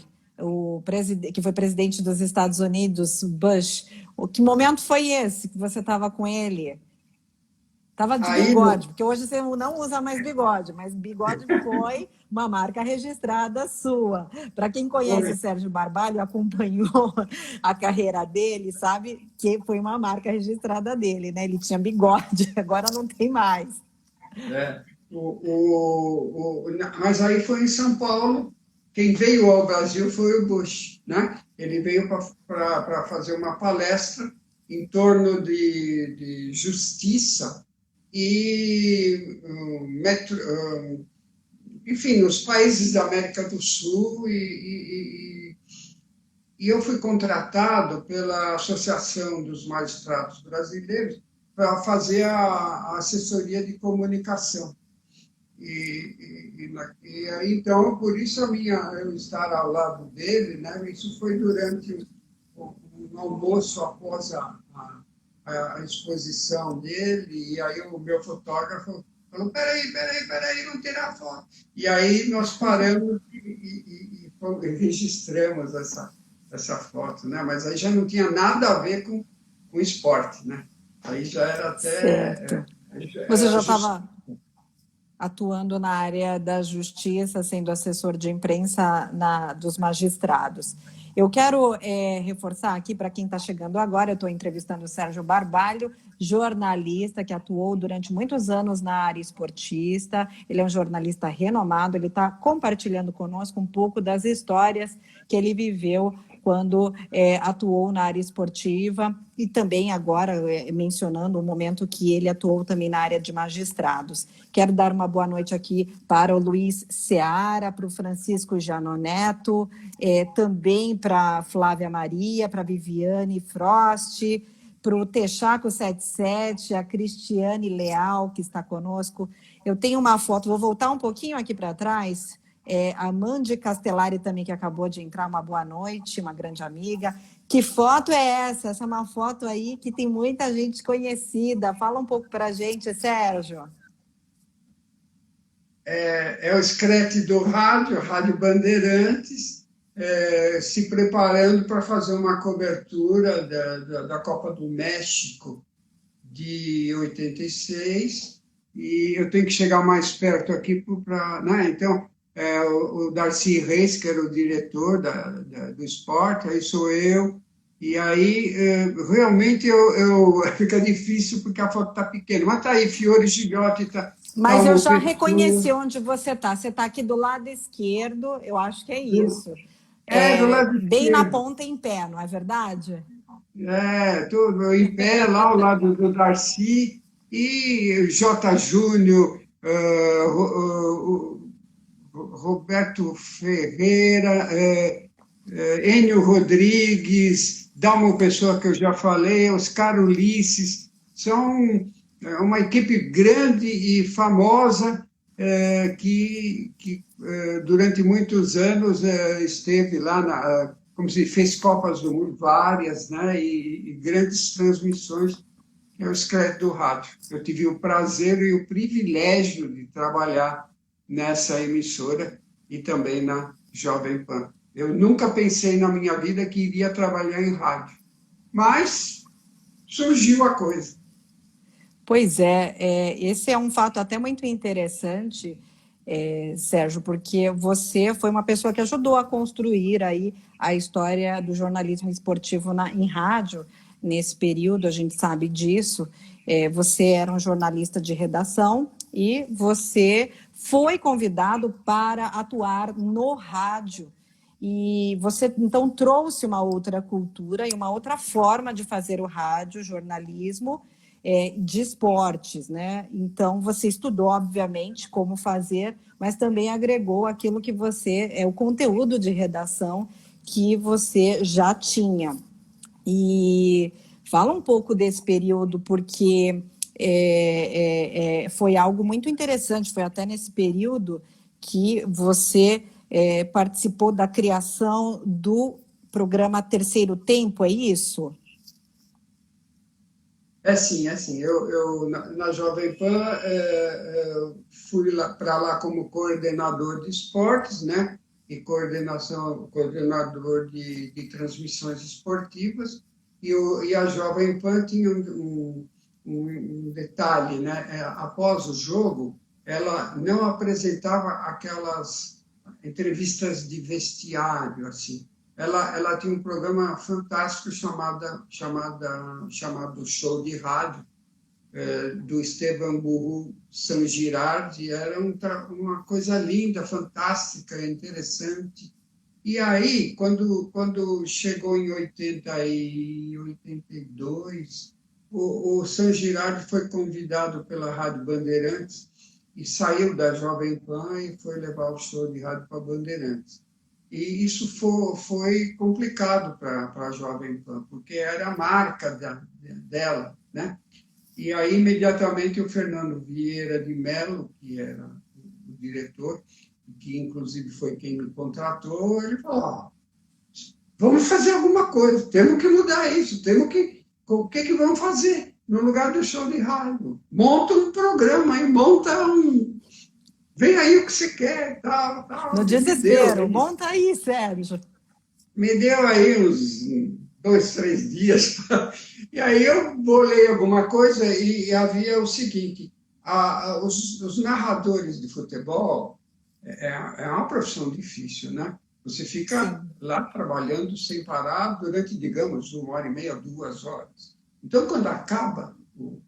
que foi presidente dos Estados Unidos, Bush. Que momento foi esse que você estava com ele? Tava de Aí, bigode, porque hoje você não usa mais bigode, mas bigode foi uma marca registrada sua. Para quem conhece o Sérgio Barbalho, acompanhou a carreira dele, sabe que foi uma marca registrada dele, né? Ele tinha bigode, agora não tem mais. é, mas aí foi em São Paulo, quem veio ao Brasil foi o Bush, né? Ele veio para fazer uma palestra em torno de justiça e, enfim, nos países da América do Sul e eu fui contratado pela Associação dos Magistrados Brasileiros para fazer a assessoria de comunicação. Aí, então, por isso eu estar ao lado dele, né? Isso foi durante um almoço após a exposição dele, e aí o meu fotógrafo falou, peraí, não tirar foto. E aí nós paramos e registramos essa foto, né? Mas aí já não tinha nada a ver com esporte, né? Aí já era Certo. Você já estava atuando na área da justiça, sendo assessor de imprensa dos magistrados. Eu quero reforçar aqui para quem está chegando agora, eu estou entrevistando o Sérgio Barbalho, jornalista que atuou durante muitos anos na área esportista. Ele é um jornalista renomado, ele está compartilhando conosco um pouco das histórias que ele viveu quando atuou na área esportiva e também agora mencionando o momento que ele atuou também na área de magistrados. Quero dar uma boa noite aqui para o Luiz Seara, para o Francisco Janoneto, também para a Flávia Maria, para a Viviane Frost, para o Texaco 77, a Cristiane Leal, que está conosco. Eu tenho uma foto, vou voltar um pouquinho aqui para trás, a Mandy Castellari também, que acabou de entrar, uma boa noite, uma grande amiga. Que foto é essa? Essa é uma foto aí que tem muita gente conhecida. Fala um pouco para a gente, Sérgio. É o escrete do Rádio Bandeirantes, se preparando para fazer uma cobertura da Copa do México de 86, e eu tenho que chegar mais perto aqui para... Né? Então, o Darcy Reis, que era o diretor do esporte, aí sou eu, e aí realmente fica difícil porque a foto está pequena, mas está aí, Fiore Gigliotti está... Mas eu já reconheci onde você está. Você está aqui do lado esquerdo, eu acho que é isso. Do lado bem esquerdo. Na ponta em pé, não é verdade? Tudo em pé, lá ao lado do Darcy, e J. Júnior, Roberto Ferreira, Enio Rodrigues, Dalmo Pessoa, que eu já falei, Oscar Ulisses, são uma equipe grande e famosa que durante muitos anos esteve lá, como se fez Copas do Mundo, várias, né, e grandes transmissões, que é o escrete do rádio. Eu tive o prazer e o privilégio de trabalhar nessa emissora e também na Jovem Pan. Eu nunca pensei na minha vida que iria trabalhar em rádio, mas surgiu a coisa. Pois esse é um fato até muito interessante, Sérgio, porque você foi uma pessoa que ajudou a construir aí a história do jornalismo esportivo em rádio. Nesse período, a gente sabe disso. Você era um jornalista de redação e você foi convidado para atuar no rádio. E você, então, trouxe uma outra cultura e uma outra forma de fazer o rádio, jornalismo, de esportes, né? Então, você estudou, obviamente, como fazer, mas também agregou aquilo que o conteúdo de redação que você já tinha. E fala um pouco desse período, porque foi algo muito interessante, foi até nesse período que você participou da criação do programa Terceiro Tempo, é isso? É sim, é sim. Eu na Jovem Pan, fui para lá como coordenador de esportes, né? E coordenador de transmissões esportivas. E a Jovem Pan tinha um detalhe, né? Após o jogo, ela não apresentava aquelas entrevistas de vestiário, assim. Ela tinha um programa fantástico chamado Show de Rádio, do Esteban Burru San Girardi. Era uma coisa linda, fantástica, interessante. E aí, quando chegou em 80 e 82, o San Girardi foi convidado pela Rádio Bandeirantes e saiu da Jovem Pan e foi levar o show de rádio para Bandeirantes. E isso foi complicado para a Jovem Pan, porque era a marca dela, né? E aí, imediatamente, o Fernando Vieira de Mello, que era o diretor, que inclusive foi quem me contratou, ele falou, vamos fazer alguma coisa, temos que mudar isso, o que vamos fazer no lugar do show de rádio? Monta um programa, vem aí o que você quer, tal. No desespero, monta aí, Sérgio. Me deu aí uns 2, 3 dias, e aí eu bolei alguma coisa e havia o seguinte, os narradores de futebol é uma profissão difícil, né? Você fica lá trabalhando sem parar durante, digamos, 1h30, 2 horas. Então, quando acaba o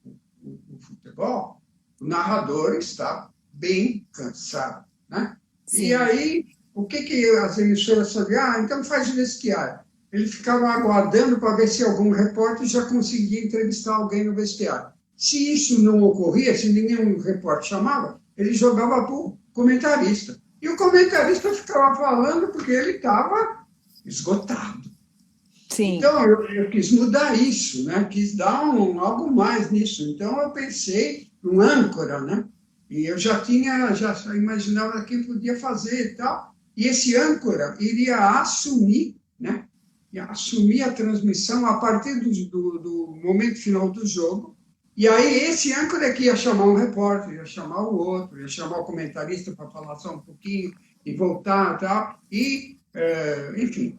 futebol, o narrador está bem cansado, né? Sim. E aí, o que as emissoras faziam? Então faz o vestiário. Ele ficava aguardando para ver se algum repórter já conseguia entrevistar alguém no vestiário. Se isso não ocorria, se nenhum repórter chamava, ele jogava para o comentarista. E o comentarista ficava falando porque ele estava esgotado. Sim. Então, eu quis mudar isso, né? Quis dar algo mais nisso. Então, eu pensei num âncora, né? E eu já imaginava quem podia fazer e tal. E esse âncora iria assumir, né? Assumir a transmissão a partir do momento final do jogo. E aí esse âncora é que ia chamar um repórter, ia chamar o outro, ia chamar o comentarista para falar só um pouquinho e voltar e tal. E, enfim,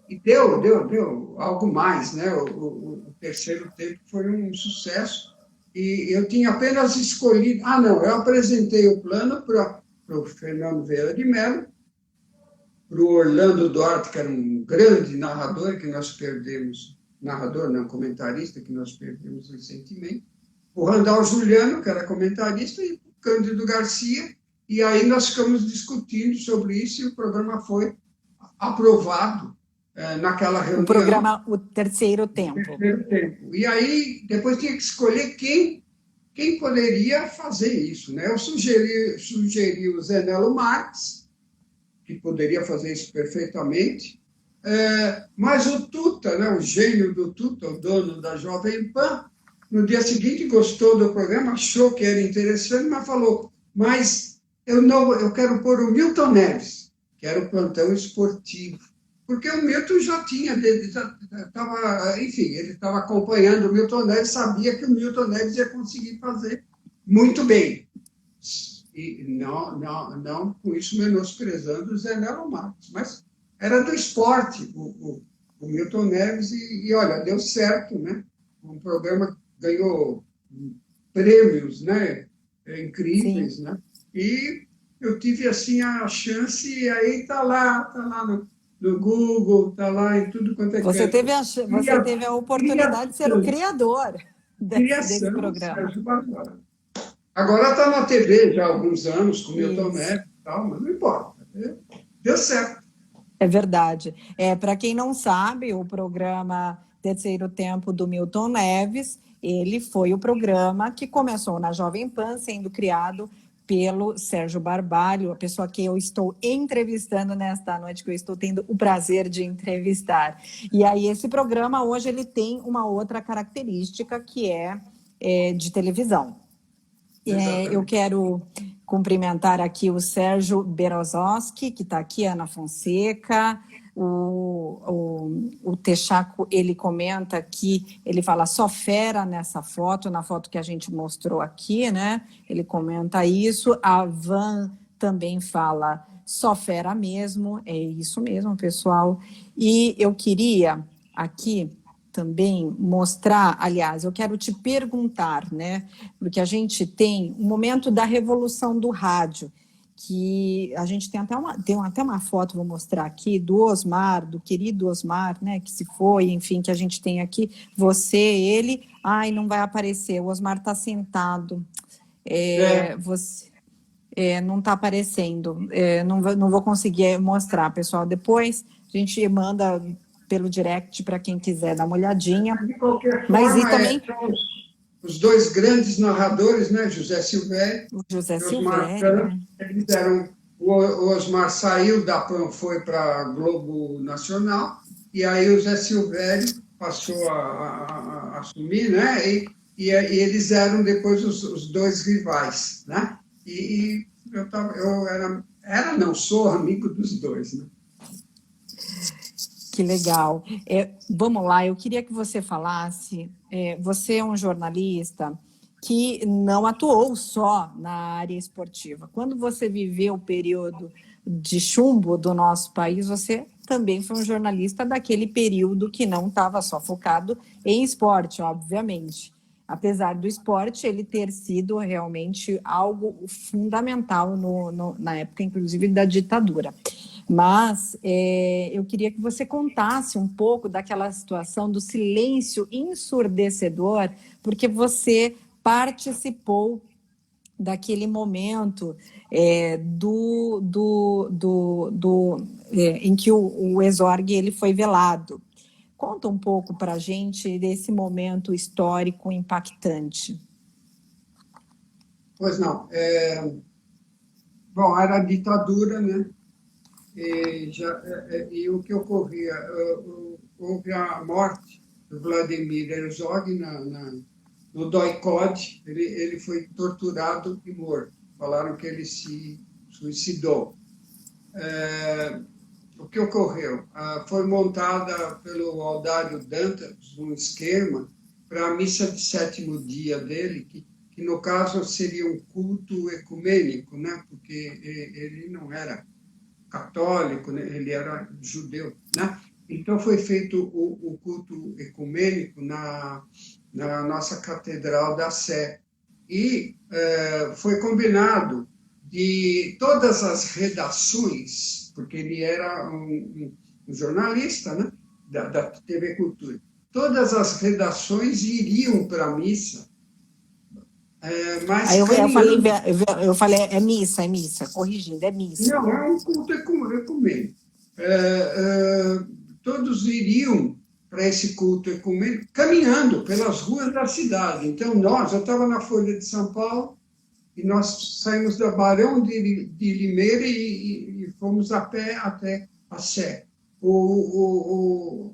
e deu algo mais, né? O terceiro tempo foi um sucesso. E eu tinha apenas escolhido... eu apresentei o plano para o Fernando Vieira de Mello, para o Orlando Duarte, que era um grande narrador que nós perdemos, comentarista, que nós perdemos recentemente, o Randall Juliano, que era comentarista, e o Cândido Garcia, e aí nós ficamos discutindo sobre isso e o programa foi aprovado naquela reunião. O programa O Terceiro Tempo. E aí, depois tinha que escolher quem poderia fazer isso, né? Eu sugeri o Zé Nelo Marques, que poderia fazer isso perfeitamente, mas o Tuta, né, o gênio do Tuta, o dono da Jovem Pan, no dia seguinte gostou do programa, achou que era interessante, mas falou, mas eu quero pôr o Milton Neves, que era o plantão esportivo, porque o Milton já estava, enfim, ele estava acompanhando o Milton Neves, sabia que o Milton Neves ia conseguir fazer muito bem. E não com isso menosprezando o Zé Nelo Marques, mas era do esporte, o Milton Neves, e olha, deu certo, né? Um programa ganhou prêmios, né? Incríveis, né? E eu tive, assim, a chance, e aí está lá no Google, está lá em tudo quanto é Você teve a oportunidade de ser o criador desse programa. Sérgio Barbosa. Agora está na TV já há alguns anos, com o Milton Neves e tal, mas não importa. Deu certo. É verdade. Para quem não sabe, o programa Terceiro Tempo do Milton Neves, ele foi o programa que começou na Jovem Pan, sendo criado pelo Sérgio Barbalho, a pessoa que eu estou entrevistando nesta noite, que eu estou tendo o prazer de entrevistar. E aí esse programa hoje ele tem uma outra característica que é de televisão. Eu quero cumprimentar aqui o Sérgio Berozowski, que está aqui, Ana Fonseca, o Texaco, ele comenta que ele fala só fera nessa foto, na foto que a gente mostrou aqui, né? Ele comenta isso. A Van também fala só fera mesmo, é isso mesmo, pessoal. E eu queria aqui também mostrar, aliás, eu quero te perguntar, né? Porque a gente tem um momento da revolução do rádio, que a gente tem até uma foto, vou mostrar aqui, do Osmar, do querido Osmar, né, que se foi, enfim, que a gente tem aqui, você, ele, não vai aparecer, o Osmar está sentado, você, não está aparecendo, não vou conseguir mostrar, pessoal, depois a gente manda pelo direct para quem quiser dar uma olhadinha. De qualquer forma, mas e também os dois grandes narradores, né, José Silvério e Silvério, Campos, eles eram, o Osmar saiu da PAN, foi para a Globo Nacional, e aí o José Silvério passou a assumir, né, e eles eram depois os dois rivais, né, e não sou amigo dos dois, né. Que legal. Vamos lá, eu queria que você falasse, você é um jornalista que não atuou só na área esportiva. Quando você viveu o período de chumbo do nosso país, você também foi um jornalista daquele período que não estava só focado em esporte, obviamente. Apesar do esporte ele ter sido realmente algo fundamental na época, inclusive, da ditadura. Mas eu queria que você contasse um pouco daquela situação do silêncio ensurdecedor, porque você participou daquele momento em que o Exorgue ele foi velado. Conta um pouco para a gente desse momento histórico impactante. Pois não. Bom, era a ditadura, né? E o que ocorria? Houve a morte do Vladimir Herzog no DOI-CODE. Ele foi torturado e morto. Falaram que ele se suicidou. O que ocorreu? Foi montada pelo Aldário Dantas um esquema para a missa de sétimo dia dele, que no caso seria um culto ecumênico, né? Porque ele não era católico, né? Ele era judeu, né? Então foi feito o culto ecumênico na nossa Catedral da Sé. E foi combinado de todas as redações, porque ele era um jornalista, né, da TV Cultura, todas as redações iriam para a missa. Mas eu falei, é missa, corrigindo, é missa. Não, é um culto ecumênico. Todos iriam para esse culto ecumênico caminhando pelas ruas da cidade. Então, eu estava na Folha de São Paulo, e nós saímos da Barão de Limeira e fomos a pé até a Sé.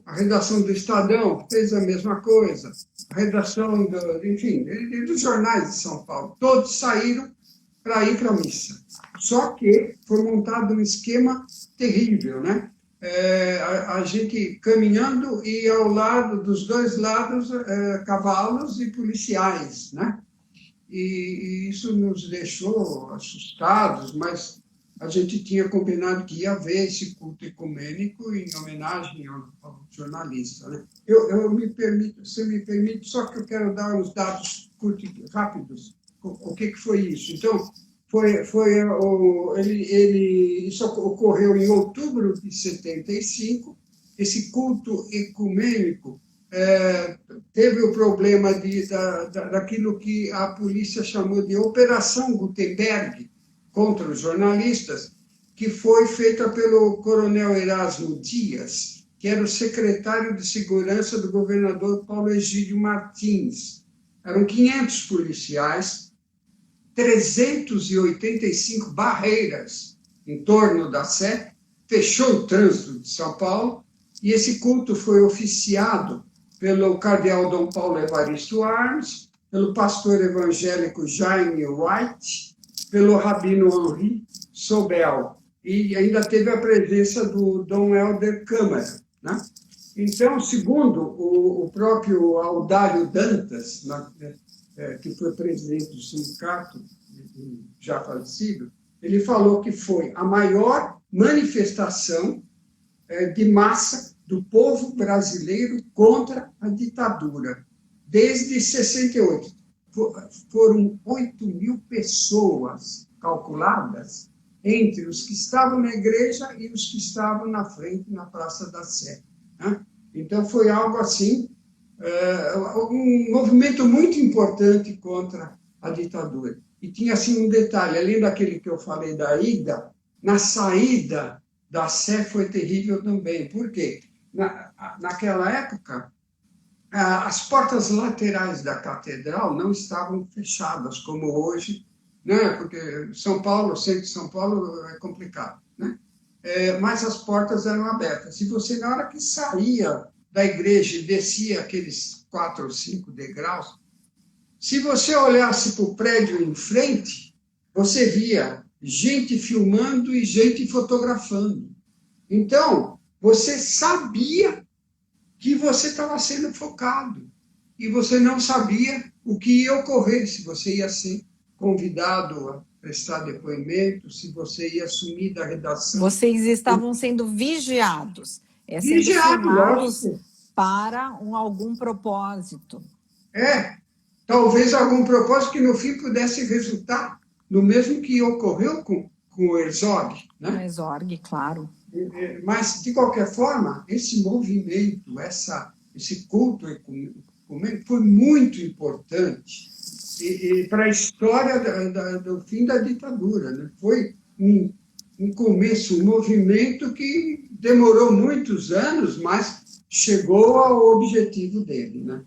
A redação do Estadão fez a mesma coisa. A redação, dos jornais de São Paulo. Todos saíram para ir para a missa. Só que foi montado um esquema terrível, né? A gente caminhando e ao lado, dos dois lados, cavalos e policiais, né? E isso nos deixou assustados, mas a gente tinha combinado que ia haver esse culto ecumênico em homenagem ao jornalista, né? Você me permite, só que eu quero dar uns dados rápidos. O que foi isso? Então, isso ocorreu em outubro de 75. Esse culto ecumênico teve o problema daquilo que a polícia chamou de Operação Gutenberg contra os jornalistas, que foi feita pelo coronel Erasmo Dias, que era o secretário de segurança do governador Paulo Egídio Martins. Eram 500 policiais, 385 barreiras em torno da Sé, fechou o trânsito de São Paulo, e esse culto foi oficiado pelo cardeal Dom Paulo Evaristo Arns, pelo pastor evangélico Jaime White, pelo rabino Henri Sobel, e ainda teve a presença do Dom Helder Câmara, né? Então, segundo o próprio Aldário Dantas, que foi presidente do sindicato, já falecido, ele falou que foi a maior manifestação de massa do povo brasileiro contra a ditadura, desde 68. Foram 8.000 pessoas calculadas entre os que estavam na igreja e os que estavam na frente, na Praça da Sé. Então, foi algo assim, um movimento muito importante contra a ditadura. E tinha assim um detalhe, além daquele que eu falei da ida, na saída da Sé foi terrível também. Por quê? Naquela época, as portas laterais da catedral não estavam fechadas, como hoje, né? Porque São Paulo, o centro de São Paulo é complicado, né? Mas as portas eram abertas. E você, na hora que saía da igreja e descia aqueles 4 ou 5 degraus, se você olhasse para o prédio em frente, você via gente filmando e gente fotografando. Então, você sabia que você estava sendo focado e você não sabia o que ia ocorrer, se você ia ser convidado a prestar depoimento, se você ia assumir da redação. Vocês estavam sendo vigiados, sendo Vigiado, filmados lógico. para algum propósito. Talvez algum propósito que no fim pudesse resultar no mesmo que ocorreu com o Herzog, né? Com o Herzog, claro. Mas, de qualquer forma, esse movimento, esse culto ecumênico foi muito importante para a história do fim da ditadura, né? Foi um começo, um movimento que demorou muitos anos, mas chegou ao objetivo dele, né?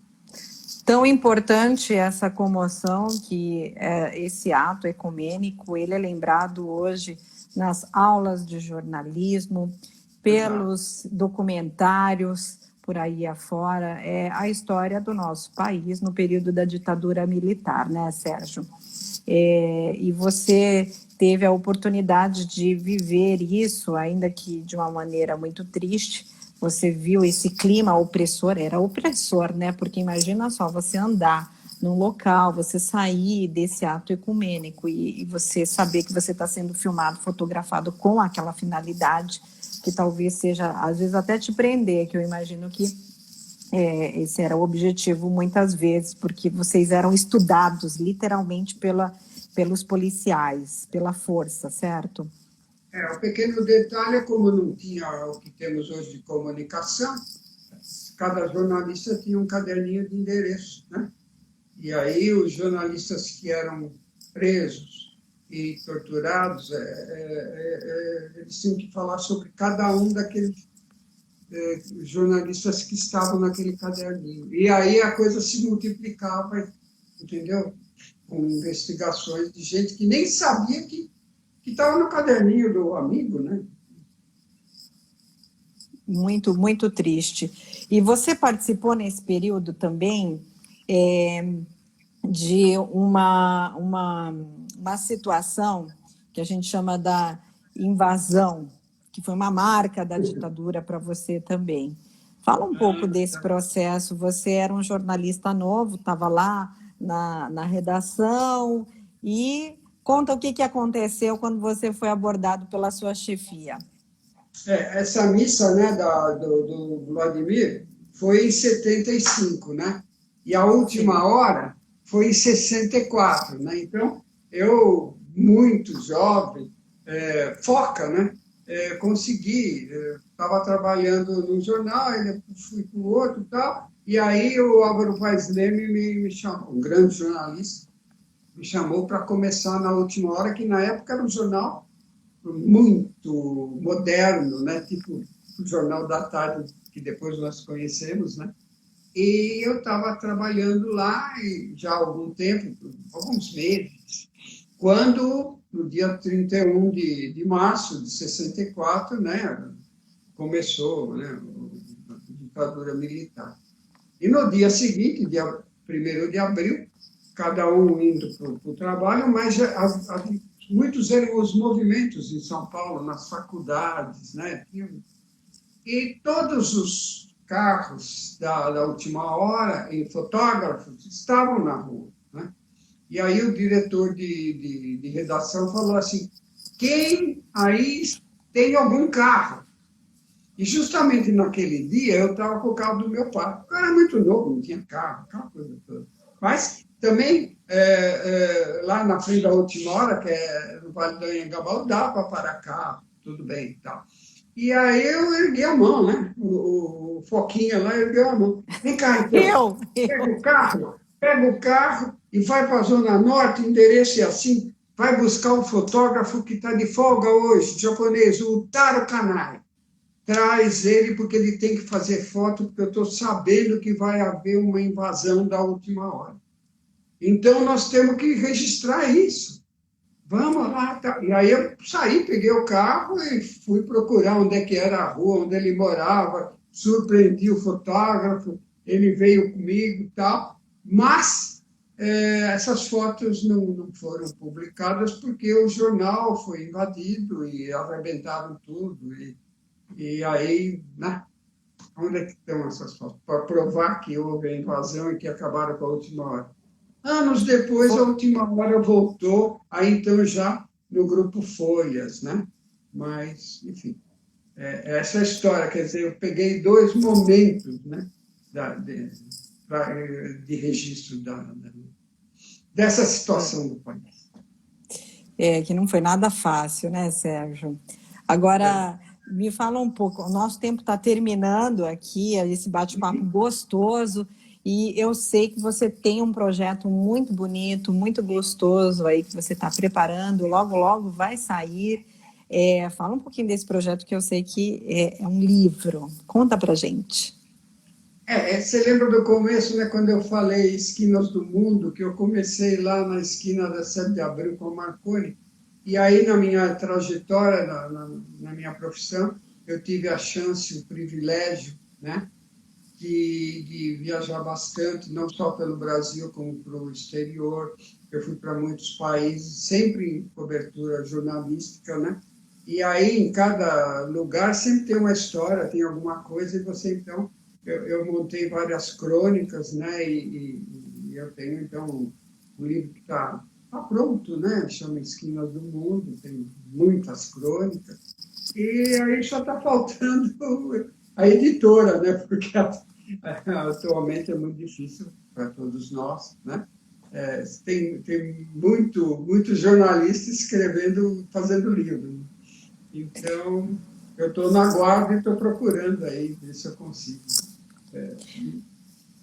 Tão importante essa comoção que esse ato ecumênico, ele é lembrado hoje nas aulas de jornalismo, pelos documentários por aí afora, a história do nosso país no período da ditadura militar, né, Sérgio? E você teve a oportunidade de viver isso, ainda que de uma maneira muito triste. Você viu esse clima opressor, era opressor, né? Porque imagina só, você andar num local, você sair desse ato ecumênico e você saber que você está sendo filmado, fotografado com aquela finalidade, que talvez seja, às vezes, até te prender, que eu imagino que esse era o objetivo muitas vezes, porque vocês eram estudados, literalmente, pelos policiais, pela força, certo? O pequeno detalhe é como não tinha o que temos hoje de comunicação, cada jornalista tinha um caderninho de endereço, né? E aí os jornalistas que eram presos e torturados, eles tinham que falar sobre cada um daqueles jornalistas que estavam naquele caderninho. E aí a coisa se multiplicava, entendeu? Com investigações de gente que nem sabia que estava no caderninho do amigo, né? Muito, muito triste. E você participou nesse período também de uma situação que a gente chama da invasão, que foi uma marca da ditadura para você também. Fala um pouco desse processo. Você era um jornalista novo, estava lá na redação e conta o que aconteceu quando você foi abordado pela sua chefia. Essa missa, né, do Vladimir foi em 75, né? E a última hora foi em 64, né? Então, eu, muito jovem, foca, né? Consegui, estava trabalhando num jornal, fui para o outro e tal, e aí o Álvaro Vaz Leme me chamou, um grande jornalista, me chamou para começar na última hora, que na época era um jornal muito moderno, né? Tipo o Jornal da Tarde, que depois nós conhecemos, né? E eu estava trabalhando lá e já há algum tempo, alguns meses, quando, no dia 31 de março de 64, né, começou, né, a ditadura militar. E no dia seguinte, dia 1º de abril, cada um indo para o trabalho, mas muitos eram os movimentos em São Paulo, nas faculdades, né? E todos os carros da última hora, e fotógrafos, estavam na rua, né? E aí o diretor de redação falou assim, quem aí tem algum carro? E justamente naquele dia eu estava com o carro do meu pai. Eu era muito novo, não tinha carro, aquela coisa toda. Mas também, lá na frente da última hora, que é no Vale do Anhangabaú, dá para parar carro, tudo bem e tal. E aí eu ergui a mão, né? O Foquinha lá ergueu a mão. Vem cá, então. Pega o carro e vai para a Zona Norte, endereço é assim, vai buscar o fotógrafo que está de folga hoje, japonês, o Taro Kanai. Traz ele porque ele tem que fazer foto, porque eu estou sabendo que vai haver uma invasão da última hora. Então, nós temos que registrar isso. Vamos lá. Tá. E aí eu saí, peguei o carro e fui procurar onde é que era a rua, onde ele morava, surpreendi o fotógrafo, ele veio comigo e tal. Mas essas fotos não foram publicadas porque o jornal foi invadido e arrebentaram tudo. E aí, né? Onde é que estão essas fotos? Para provar que houve a invasão e que acabaram com a última hora. Anos depois, a última hora voltou, aí então já no grupo Folhas, né? Mas, enfim, essa é a história. Quer dizer, eu peguei 2 momentos, né? De registro dessa situação do país. Que não foi nada fácil, né, Sérgio? Agora, me fala um pouco, o nosso tempo está terminando aqui, esse bate-papo gostoso, e eu sei que você tem um projeto muito bonito, muito gostoso aí, que você está preparando, logo, logo vai sair. Fala um pouquinho desse projeto, que eu sei que é um livro. Conta pra gente. Você lembra do começo, né, quando eu falei Esquinas do Mundo, que eu comecei lá na esquina da 7 de Abril com o Marconi, e aí na minha trajetória, na minha profissão, eu tive a chance, o privilégio, né, de viajar bastante, não só pelo Brasil, como para o exterior. Eu fui para muitos países, sempre em cobertura jornalística, né? E aí, em cada lugar, sempre tem uma história, tem alguma coisa, e você, então, eu montei várias crônicas, né? E eu tenho, então, um livro que está pronto, né? Chama Esquinas do Mundo, tem muitas crônicas. E aí só está faltando a editora, né? Porque atualmente é muito difícil para todos nós, né? Tem muito jornalista escrevendo, fazendo livro. Então, eu estou na guarda e estou procurando aí, ver se eu consigo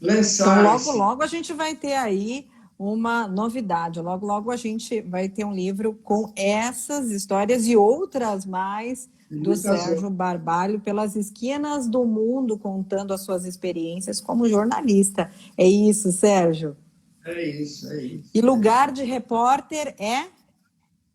lançar. Então, logo, logo a gente vai ter aí uma novidade. Logo, logo a gente vai ter um livro com essas histórias e outras mais do Sérgio Barbalho, pelas esquinas do mundo, contando as suas experiências como jornalista. É isso, Sérgio? É isso. E lugar de repórter é?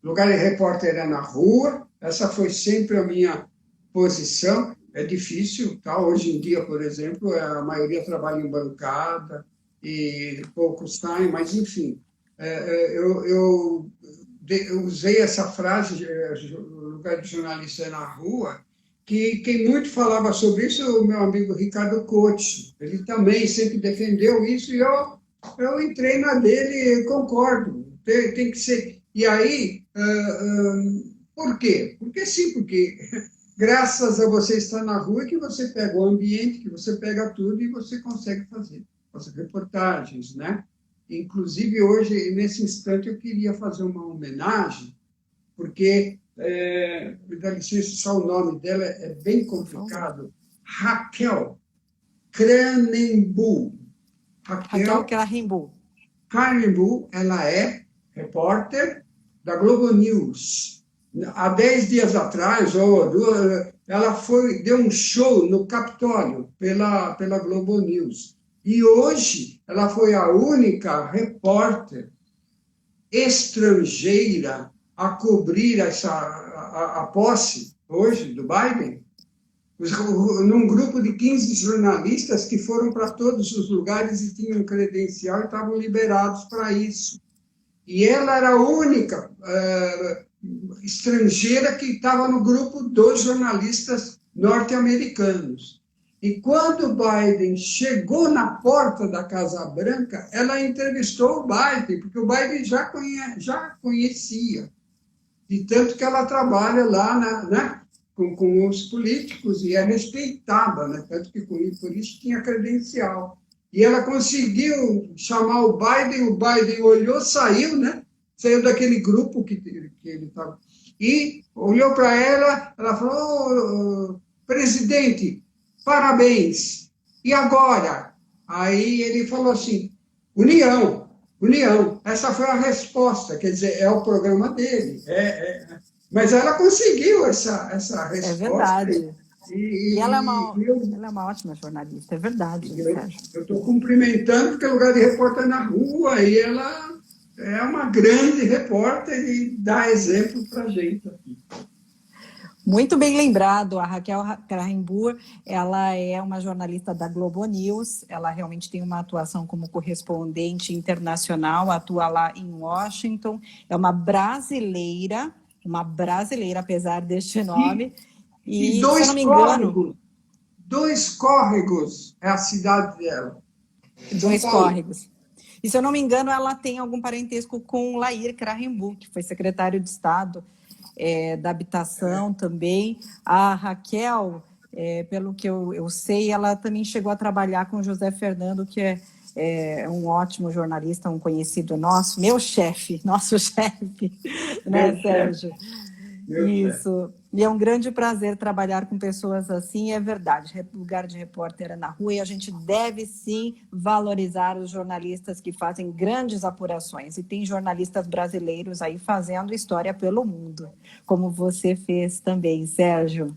Lugar de repórter é na rua. Essa foi sempre a minha posição. É difícil, tá? Hoje em dia, por exemplo, a maioria trabalha em bancada e poucos saem, mas, enfim, eu usei essa frase, lugar de jornalista é na rua, que quem muito falava sobre isso é o meu amigo Ricardo Couto. Ele também sempre defendeu isso e eu entrei na dele e concordo. Tem que ser. E aí, por quê? Porque graças a você estar na rua que você pega o ambiente, que você pega tudo e você consegue fazer as reportagens, né? Inclusive, hoje, nesse instante, eu queria fazer uma homenagem, porque, me dá licença, só o nome dela é bem complicado, Raquel Cranenbu. Raquel Cranenbu, ela é repórter da Globo News. Há 10 dias atrás, ela deu um show no Capitólio pela Globo News. E hoje ela foi a única repórter estrangeira a cobrir a posse hoje do Biden, num grupo de 15 jornalistas que foram para todos os lugares e tinham credencial e estavam liberados para isso. E ela era a única estrangeira que estava no grupo dos jornalistas norte-americanos. E quando o Biden chegou na porta da Casa Branca, ela entrevistou o Biden, porque o Biden já conhecia. E tanto que ela trabalha lá com os políticos e é respeitada, né? Tanto que por isso tinha credencial. E ela conseguiu chamar o Biden olhou, saiu, né? Saiu daquele grupo que ele estava. E olhou para ela falou, presidente, parabéns. E agora? Aí ele falou assim, união. Essa foi a resposta, quer dizer, é o programa dele. Mas ela conseguiu essa resposta. É verdade. E ela é uma ótima jornalista, é verdade. Eu estou cumprimentando, porque é lugar de repórter na rua, e ela é uma grande repórter e dá exemplo para a gente aqui. Muito bem lembrado, a Raquel Krahenbuhr, ela é uma jornalista da Globo News, ela realmente tem uma atuação como correspondente internacional, atua lá em Washington, é uma brasileira, apesar deste nome. E dois, se eu não me engano, dois córregos é a cidade dela. Dois córregos. E se eu não me engano, ela tem algum parentesco com Lair Krahenbuhr, que foi secretário de Estado da Habitação também. A Raquel, pelo que eu sei, ela também chegou a trabalhar com José Fernando, que é um ótimo jornalista, um conhecido nosso, nosso chefe, né, Sérgio? Isso. E é um grande prazer trabalhar com pessoas assim, é verdade. Lugar de repórter é na rua e a gente deve, sim, valorizar os jornalistas que fazem grandes apurações. E tem jornalistas brasileiros aí fazendo história pelo mundo, como você fez também, Sérgio.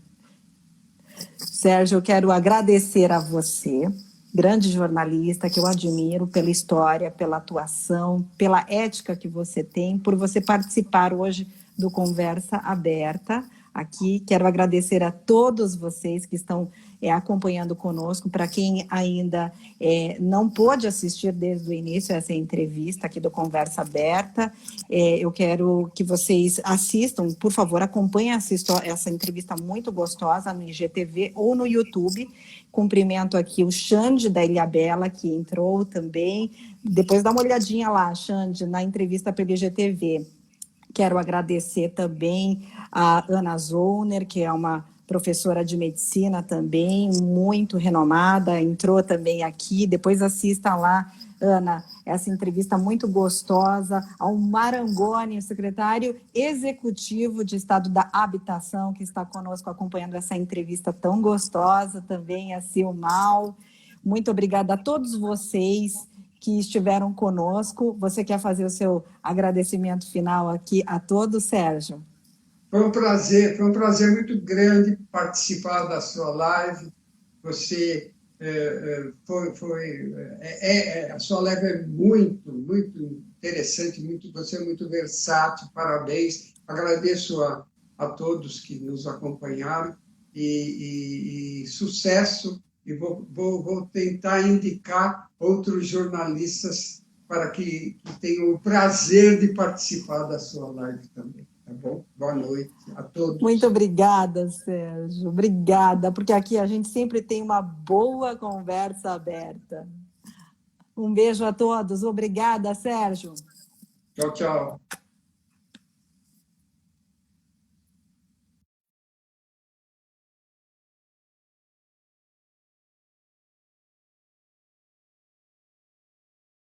Sérgio, eu quero agradecer a você, grande jornalista, que eu admiro pela história, pela atuação, pela ética que você tem, por você participar hoje do Conversa Aberta aqui. Quero agradecer a todos vocês que estão acompanhando conosco. Para quem ainda não pôde assistir desde o início essa entrevista aqui do Conversa Aberta, eu quero que vocês assistam, por favor, acompanhem essa entrevista muito gostosa no IGTV ou no YouTube. Cumprimento aqui o Xande da Ilhabela, que entrou também. Depois dá uma olhadinha lá, Xande, na entrevista pelo IGTV. Quero agradecer também a Ana Zollner, que é uma professora de medicina também, muito renomada, entrou também aqui. Depois assista lá, Ana, essa entrevista muito gostosa, ao Marangoni, o secretário executivo de Estado da Habitação, que está conosco acompanhando essa entrevista tão gostosa, também a Silmal. Muito obrigada a todos vocês que estiveram conosco. Você quer fazer o seu agradecimento final aqui a todos, Sérgio? Foi um prazer muito grande participar da sua live. Você a sua live é muito interessante, você é muito versátil, parabéns. Agradeço a todos que nos acompanharam e sucesso. E vou tentar indicar outros jornalistas para que tenham o prazer de participar da sua live também, tá bom? Boa noite a todos. Muito obrigada, Sérgio, obrigada, porque aqui a gente sempre tem uma boa conversa aberta. Um beijo a todos, obrigada, Sérgio. Tchau, tchau.